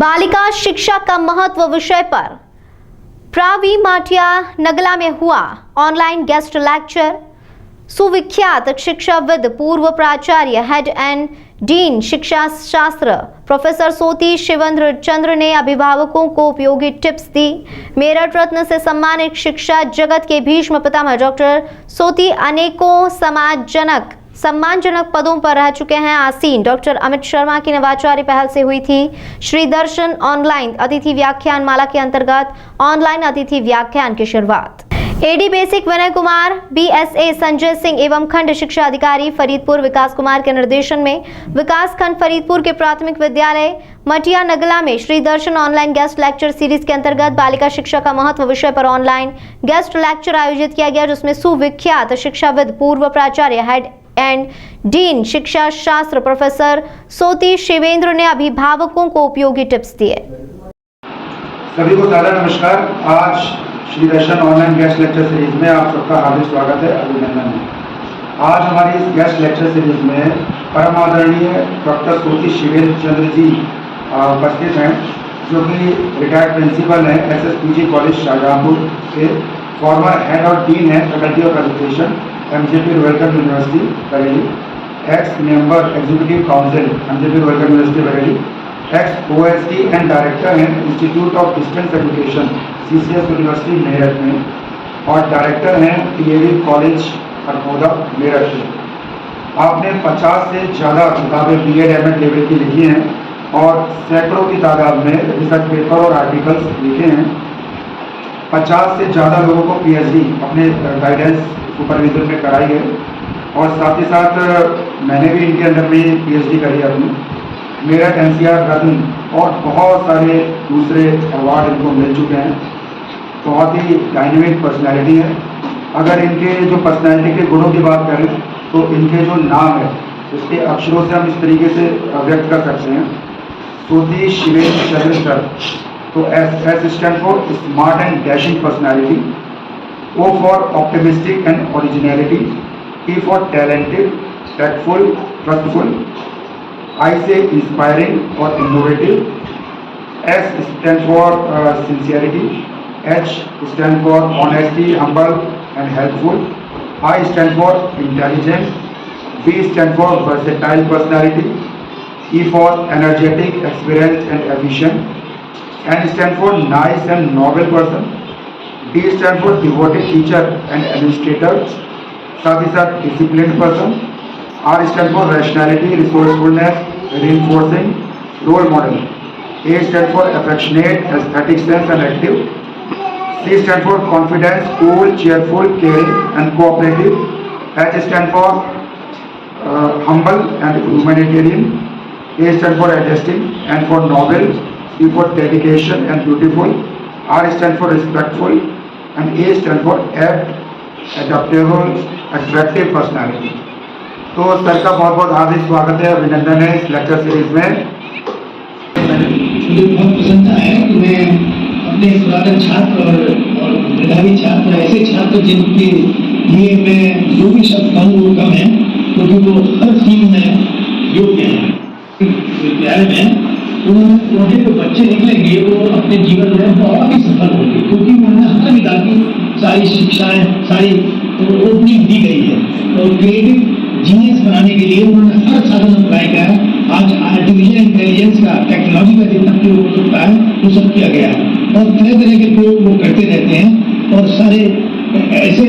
बालिका शिक्षा का महत्व विषय पर प्रावी माटिया नगला में हुआ ऑनलाइन गेस्ट लेक्चर। सुविख्यात शिक्षाविद पूर्व प्राचार्य हेड एंड डीन शिक्षा शास्त्र प्रोफेसर सोती शिवेंद्र चंद्र ने अभिभावकों को उपयोगी टिप्स दी। मेरठ रत्न से सम्मानित शिक्षा जगत के भीष्म पितामह डॉक्टर सोती अनेकों सम्मानजनक पदों पर रह चुके हैं आसीन। डॉक्टर अमित शर्मा की नवाचारी पहल से हुई थी श्री दर्शन ऑनलाइन अतिथि व्याख्यान माला के अंतर्गत ऑनलाइन अतिथि व्याख्यान की शुरुआत। AD basic Vinay Kumar, BSA Sanjay Singh एवं खंड शिक्षा अधिकारी फरीदपुर विकास कुमार के निर्देशन में विकास खंड फरीदपुर के प्राथमिक विद्यालय मटिया नगला में श्री दर्शन ऑनलाइन गेस्ट लेक्चर सीरीज के अंतर्गत बालिका शिक्षा का महत्व विषय पर ऑनलाइन गेस्ट लेक्चर आयोजित किया गया, जिसमें सुविख्यात शिक्षाविद पूर्व प्राचार्य हेड एंड डीन शिक्षा शास्त्र प्रोफेसर सोती शिवेंद्र ने अभिभावकों को उपयोगी टिप्स दिए। सभी को सादर नमस्कार। आज श्री दर्शन ऑनलाइन गेस्ट लेक्चर सीरीज में आप सबका हार्दिक स्वागत है, अभिनंदन है। आज हमारी इस गेस्ट लेक्चर सीरीज में परम आदरणीय डॉक्टर सोती शिवेंद्र चंद्र जी उपस्थित हैं, जो कि रिटायर्ड प्रिंसिपल हैं एसएसपीजी कॉलेज शाहजहांपुर के, फॉर्मर हेड और डीन है फैकल्टी ऑफ एजुकेशन एमजेपी वेलकम university Bareilly, ex member executive council MJP वेलकम university Bareilly, ex OSD and director हैं institute of distance education CCS university Meerut में, और डायरेक्टर हैं टीएवी कॉलेज अरखोदा मेरठ में। आपने 50 से ज़्यादा किताबें बीएड एमएड लेवल की लिखी हैं और सैकड़ों की तादाद में रिसर्च पेपर और आर्टिकल्स लिखे हैं। 50 से ज़्यादा लोगों को पीएचडी अपने गाइडेंस सुपरविजन में कराई है, और साथ ही साथ मैंने भी इनके अंदर में पीएचडी करी है अपनी। मेरठ एनसीआर रत्न और बहुत सारे दूसरे अवार्ड इनको मिल चुके हैं। बहुत ही डायनेमिक पर्सनैलिटी है। अगर इनके जो पर्सनैलिटी के गुणों की बात करें तो इनके जो नाम है उसके अक्षरों से हम इस तरीके से व्यक्त कर सकते हैं, सोती शिवेंद्र चंद्र सर। तो S stand for smart and dashing personality, O for optimistic and originality, T for talented, tactful, trustful, I say inspiring or innovative, S stand for sincerity, H stand for honesty, humble and helpful, I stand for intelligent, B stand for versatile personality, E for energetic, experienced and efficient, N stand for nice and noble person, D stand for devoted teacher and administrator, साथ ही साथ disciplined person, R stand for rationality, resourcefulness, reinforcing, role model, A stand for affectionate, aesthetic sense and active, C stand for confidence, cool, cheerful, caring and cooperative, H stand for humble and humanitarian, A stand for adjusting and for noble, D for dedication and beautiful, R stand for respectful and A stand for apt, adaptable, attractive personality। तो sir का बहुत बहुत हार्दिक स्वागत है, अभिनंदन है इस lecture series में। मुझे बहुत पसंद आया कि मैं अपने पुराने छात्र और मेधावी छात्र, ऐसे छात्र जिनके लिए मैं जो भी शब्द कहूँ वो कम है, क्योंकि वो हर चीज में योग्य है। विद्यालय में उनके जो बच्चे निकलेंगे वो अपने जीवन में बहुत ही सफल होंगे, क्योंकि उन्होंने हर विधा की सारी शिक्षाएं, सारी ओपनिंग दी गई है, और क्रिएटिव जीनियस बनाने के लिए उन्होंने हर साधन अप्लाई किया है। आज आर्टिफिशियल इंटेलिजेंस का, टेक्नोलॉजी का जितना प्रयोग हो सकता है वो सब किया गया है, और तरह तरह के प्रयोग वो करते रहते हैं। और सारे ऐसे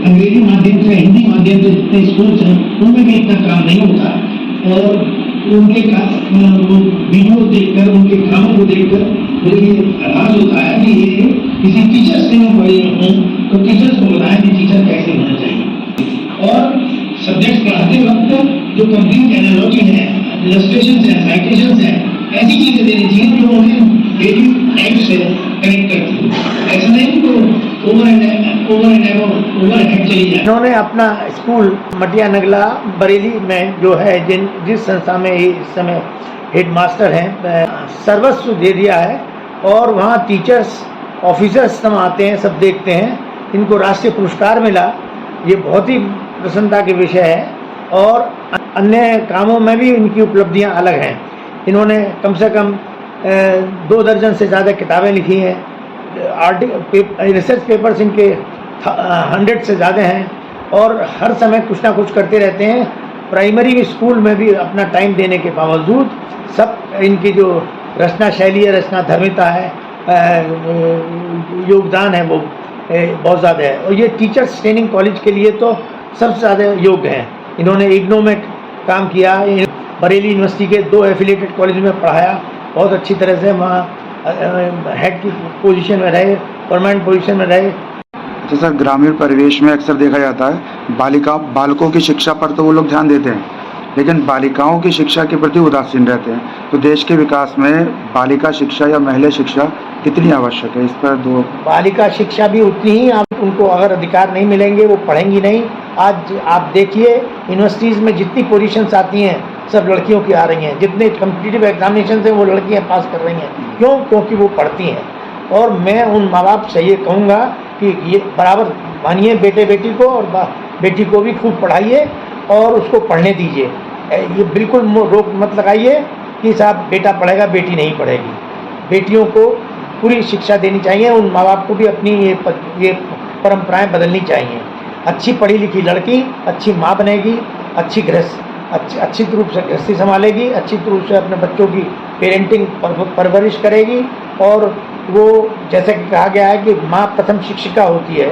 अंग्रेजी माध्यम से, हिंदी माध्यम से जितने स्कूल्स हैं उनमें भी इतना काम नहीं होता, और उनके वीडियो देखकर, उनके कामों को देखकर मुझे आभास होता है कि ये किसी टीचर से मैं पढ़े हूँ, तो टीचर्स को बताएं कि टीचर कैसे होना चाहिए। और सब्जेक्ट पढ़ाते वक्त जो कंप्लीट एनालॉजी है, इलस्ट्रेशन है, साइटेशन है, ऐसी चीजें देनी चाहिए जो उन्हें डेली लाइफ से कनेक्ट करती है। ऐसा नहीं तो ओवर चली जाए। इन्होंने अपना स्कूल मटिया नगला बरेली में जो है जिस संस्था में इस समय हेड मास्टर हैं, सर्वस्व दे दिया है, और वहाँ टीचर्स ऑफिसर्स सब आते हैं, सब देखते हैं। इनको राष्ट्रीय पुरस्कार मिला, ये बहुत ही प्रसन्नता के विषय है, और अन्य कामों में भी इनकी उपलब्धियां अलग हैं। इन्होंने कम से कम 2 दर्जन से ज़्यादा किताबें लिखी हैं। रिसर्च पेपर्स इनके 100 से ज़्यादा हैं और हर समय कुछ ना कुछ करते रहते हैं। प्राइमरी स्कूल में भी अपना टाइम देने के बावजूद सब इनकी जो रचना शैली है, रचना धर्मिता है, योगदान है, वो बहुत ज़्यादा है। और ये टीचर्स ट्रेनिंग कॉलेज के लिए तो सबसे ज़्यादा योग्य हैं। इन्होंने इग्नो में काम किया, बरेली यूनिवर्सिटी के 2 एफिलिएटेड कॉलेज में पढ़ाया, बहुत अच्छी तरह से वहाँ हेड की पोजीशन में रहे, परमानेंट पोजीशन में रहे। अच्छा सर, ग्रामीण परिवेश में अक्सर देखा जाता है बालकों की शिक्षा पर तो वो लोग ध्यान देते हैं, लेकिन बालिकाओं की शिक्षा के प्रति उदासीन रहते हैं। तो देश के विकास में बालिका शिक्षा या महिला शिक्षा कितनी आवश्यक है, इस पर दो। बालिका शिक्षा भी उतनी ही, आप उनको अगर अधिकार नहीं मिलेंगे वो पढ़ेंगी नहीं। आज आप देखिए यूनिवर्सिटीज़ में जितनी पोजीशंस आती हैं सब लड़कियों की आ रही हैं, जितने कम्पिटिटिव एग्जामिनेशन हैं वो लड़कियां पास कर रही हैं। क्यों? क्योंकि वो पढ़ती हैं। और मैं उन माँ बाप से ये कहूँगा कि ये बराबर मानिए बेटे बेटी को, और बेटी को भी खूब पढ़ाइए और उसको पढ़ने दीजिए। ये बिल्कुल रोक मत लगाइए कि साहब बेटा पढ़ेगा बेटी नहीं पढ़ेगी। बेटियों को पूरी शिक्षा देनी चाहिए। उन माँ बाप को भी अपनी ये परंपराएं बदलनी चाहिए। अच्छी पढ़ी लिखी लड़की अच्छी माँ बनेगी, अच्छी रूप से गृहस्थी संभालेगी, अच्छी रूप से अपने बच्चों की पेरेंटिंग परवरिश करेगी। और वो जैसे कि कहा गया है कि माँ प्रथम शिक्षिका होती है,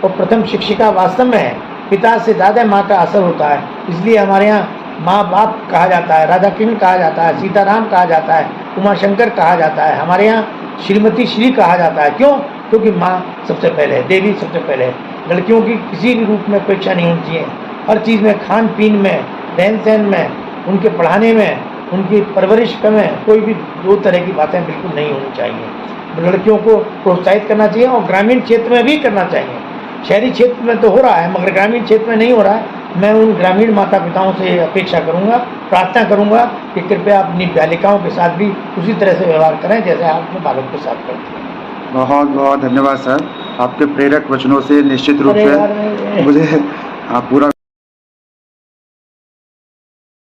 और प्रथम शिक्षिका वास्तव में पिता से ज़्यादा माँ का असर होता है। इसलिए हमारे यहाँ माँ बाप कहा जाता है, राधा कृष्ण कहा जाता है, सीताराम कहा जाता है, उमाशंकर कहा जाता है। हमारे यहाँ श्रीमती श्री कहा जाता है। क्यों? क्योंकि माँ सबसे पहले है, देवी सबसे पहले है। लड़कियों की किसी भी रूप में अपेक्षा नहीं होनी चाहिए। हर चीज़ में, खान पीन में, रहन सहन में, उनके पढ़ाने में, उनकी परवरिश में कोई भी 2 तरह की बातें बिल्कुल नहीं होनी चाहिए। लड़कियों को प्रोत्साहित करना चाहिए और ग्रामीण क्षेत्र में भी करना चाहिए। शहरी क्षेत्र में तो हो रहा है मगर ग्रामीण क्षेत्र में नहीं हो रहा है। मैं उन ग्रामीण माता पिताओं से अपेक्षा करूंगा, प्रार्थना करूंगा कि कृपया अपनी बालिकाओं के साथ भी उसी तरह से व्यवहार करें जैसे आप अपने बालकों के साथ करते हैं। बहुत बहुत धन्यवाद सर, आपके प्रेरक वचनों से निश्चित रूप से मुझे पूरा